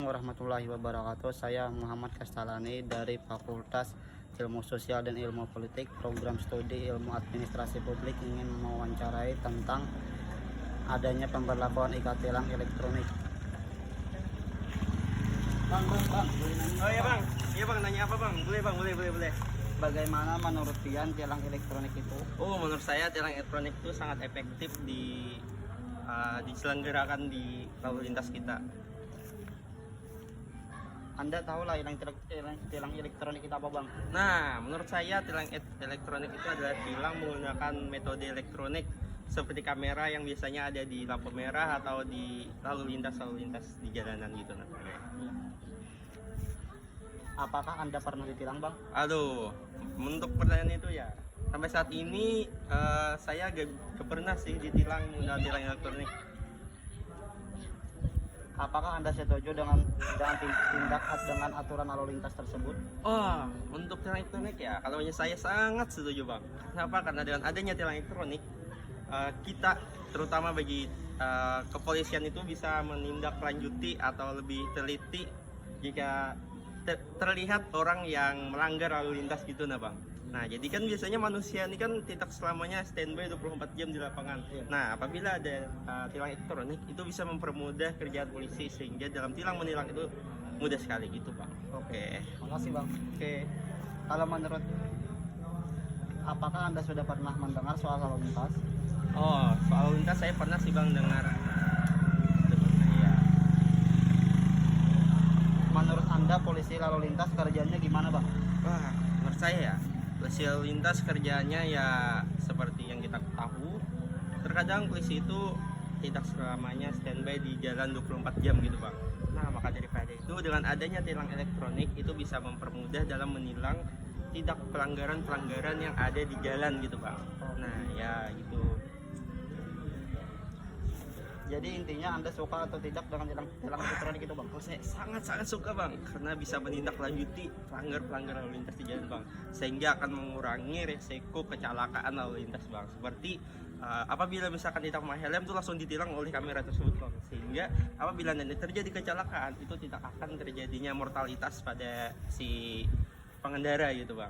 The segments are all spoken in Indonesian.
warahmatullahi wabarakatuh. Saya Muhammad Kastalani dari Fakultas Ilmu Sosial dan Ilmu Politik, Program Studi Ilmu Administrasi Publik, ingin mewawancarai tentang adanya pemberlakuan ikat tilang elektronik. Bang, boleh nanya? Oh iya bang, nanya apa bang? Boleh. Bagaimana menurut Pian tilang elektronik itu? Oh, menurut saya tilang elektronik itu sangat efektif diselenggarakan di lalu lintas kita. Anda tahu lah tilang elektronik itu apa, Bang? Nah, menurut saya tilang elektronik itu adalah tilang menggunakan metode elektronik seperti kamera yang biasanya ada di lampu merah atau di lalu lintas di jalanan gitu. Apakah Anda pernah ditilang, Bang? Aduh, untuk pertanyaan itu ya, sampai saat ini saya gak pernah sih ditilang menggunakan tilang elektronik. Apakah Anda setuju dengan tindak dengan aturan lalu lintas tersebut? Oh, untuk tilang elektronik ya, kalau saya sangat setuju bang. Kenapa? Karena dengan adanya tilang elektronik, kita terutama bagi kepolisian itu bisa menindaklanjuti atau lebih teliti jika terlihat orang yang melanggar lalu lintas gitu nah bang. Nah jadi kan biasanya manusia ini kan tidak selamanya standby 24 jam di lapangan. Nah apabila ada tilang elektronik itu bisa mempermudah kerjaan polisi sehingga dalam tilang menilang itu mudah sekali gitu bang. Oke. Makasih, Bang. Oke. Kalau menurut, apakah Anda sudah pernah mendengar soal lalu lintas? Oh, soal lalu lintas saya pernah sih bang dengar. Ya. Menurut Anda polisi lalu lintas kerjanya gimana, Bang? Wah, menurut saya ya, polisi lalu lintas kerjanya ya seperti yang kita tahu. Terkadang polisi itu tidak selamanya standby di jalan 24 jam gitu bang. Nah maka daripada itu dengan adanya tilang elektronik itu bisa mempermudah dalam menilang tidak pelanggaran yang ada di jalan gitu bang. Nah ya gitu. Jadi intinya Anda suka atau tidak dengan tilang elektronik itu, Bang? Oh, saya sangat suka bang karena bisa menindaklanjuti pelanggar lalu lintas di jalan bang, sehingga akan mengurangi resiko kecelakaan lalu lintas bang. Seperti apabila misalkan tidak memakai helm itu langsung ditilang oleh kamera tersebut bang, sehingga apabila nanti terjadi kecelakaan itu tidak akan terjadinya mortalitas pada si pengendara gitu bang.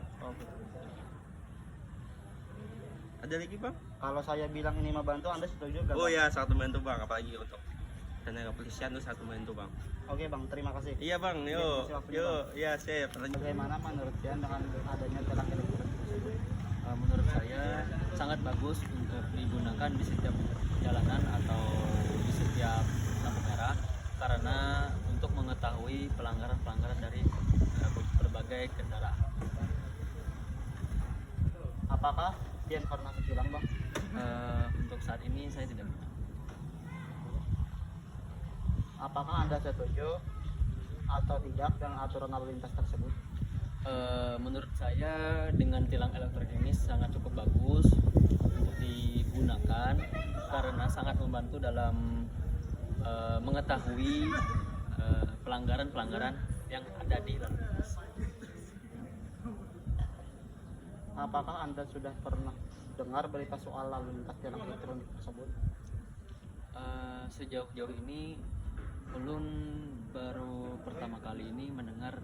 Ada lagi bang? Kalau saya bilang ini membantu, Anda setuju nggak, Oh Bang? ya, sangat membantu bang, apalagi untuk tenaga kepolisian itu sangat membantu bang. Oke, Bang, terima kasih. Iya bang, yuk, ya saya. Bagaimana menurut Pian dengan adanya tilang elektronik tersebut? Menurut saya sangat bagus untuk digunakan di setiap jalanan atau di setiap lampu merah, karena untuk mengetahui pelanggaran dari berbagai kendaraan. Apakah Pian pernah ditilang, Bang? Untuk saat ini saya tidak pernah. Apakah Anda setuju atau tidak dengan aturan lalu lintas tersebut? Menurut saya dengan tilang elektronik ini sangat cukup bagus untuk digunakan karena sangat membantu dalam mengetahui pelanggaran yang ada di lalu lintas. Apakah Anda sudah pernah dengar berita soal lalu lintas tilang elektronik tersebut? Sejauh ini belum, baru pertama kali ini mendengar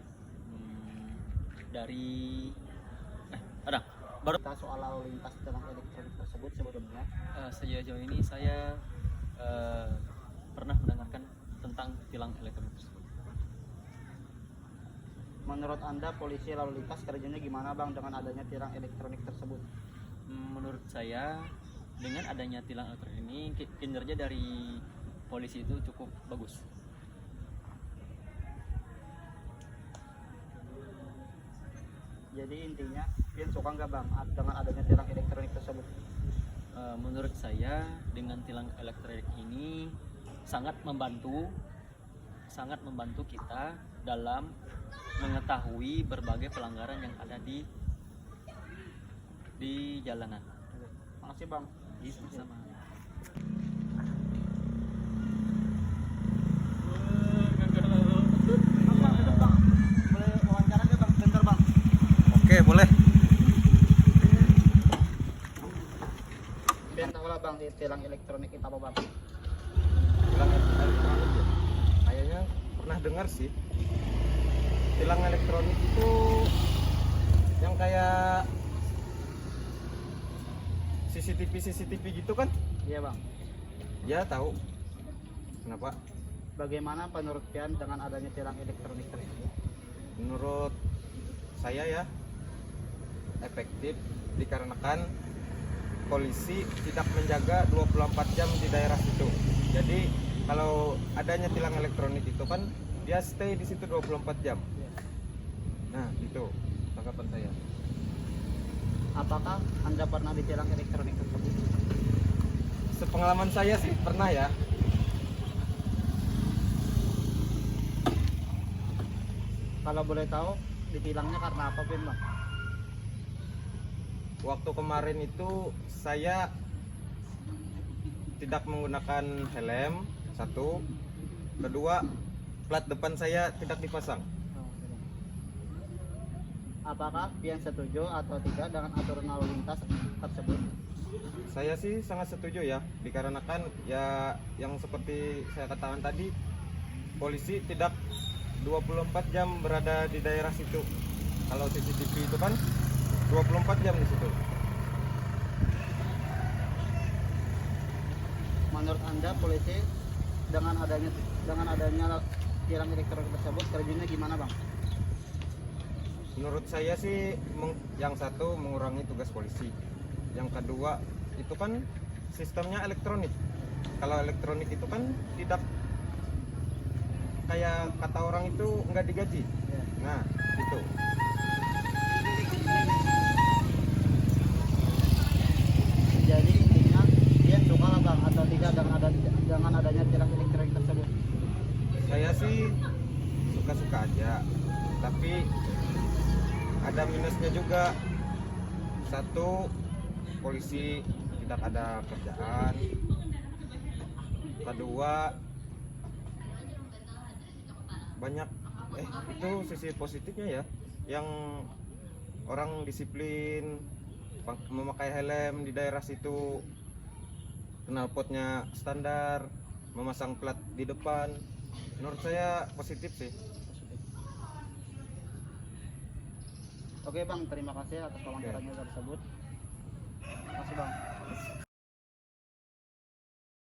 dari baru Berita soal lalu lintas tilang elektronik tersebut sebelumnya. sejauh ini saya pernah mendengarkan tentang tilang elektronik tersebut. Menurut Anda polisi lalu lintas kerjanya gimana, Bang, dengan adanya tilang elektronik tersebut? Menurut saya dengan adanya tilang elektronik ini kinerja dari polisi itu cukup bagus. Jadi intinya Pian suka nggak, Bang, dengan adanya tilang elektronik tersebut? Menurut saya dengan tilang elektronik ini sangat membantu kita dalam mengetahui berbagai pelanggaran yang ada di jalanan. Makasih, Bang. Sama. Boleh wawancara nggak, Bang? Bentar, Bang. Oke boleh. Pian tahu lah, Bang, tilang elektronik itu apa, Bang? Tilang elektronik ya? Kayaknya pernah dengar sih, tilang elektronik itu yang kayak CCTV gitu kan? Iya bang. Ya tahu. Kenapa? Bagaimana menurut Pian dengan adanya tilang elektronik tersebut? Menurut saya ya efektif dikarenakan polisi tidak menjaga 24 jam di daerah situ. Jadi kalau adanya tilang elektronik itu kan dia stay di situ 24 jam. Nah, itu tanggapan saya. Apakah Anda pernah ditilang elektronik tersebut? Sepengalaman saya sih pernah ya. Kalau boleh tahu ditilangnya karena apa Pian bang? Waktu kemarin itu saya tidak menggunakan helm, satu. Kedua, plat depan saya tidak dipasang. Apakah Pian setuju atau tidak dengan aturan lalu lintas tersebut? Saya sih sangat setuju ya, dikarenakan ya yang seperti saya katakan tadi, polisi tidak 24 jam berada di daerah situ. Kalau CCTV itu kan 24 jam di situ. Menurut Anda polisi dengan adanya tilang elektronik tersebut kerjanya gimana bang? Menurut saya sih yang satu mengurangi tugas polisi. Yang kedua itu kan sistemnya elektronik. Kalau elektronik itu kan tidak kayak kata orang itu nggak digaji. Nah itu. Jadi intinya Pian suka lah bang atau tidak dengan adanya tilang elektronik tersebut? Saya sih suka-suka aja, tapi ada minusnya juga. Satu, polisi tidak ada kerjaan. Kedua, banyak itu sisi positifnya ya, yang orang disiplin memakai helm di daerah situ, knalpotnya standar, memasang plat di depan. Menurut saya positif sih. Oke bang, terima kasih atas wawancaranya tersebut. Terima kasih bang.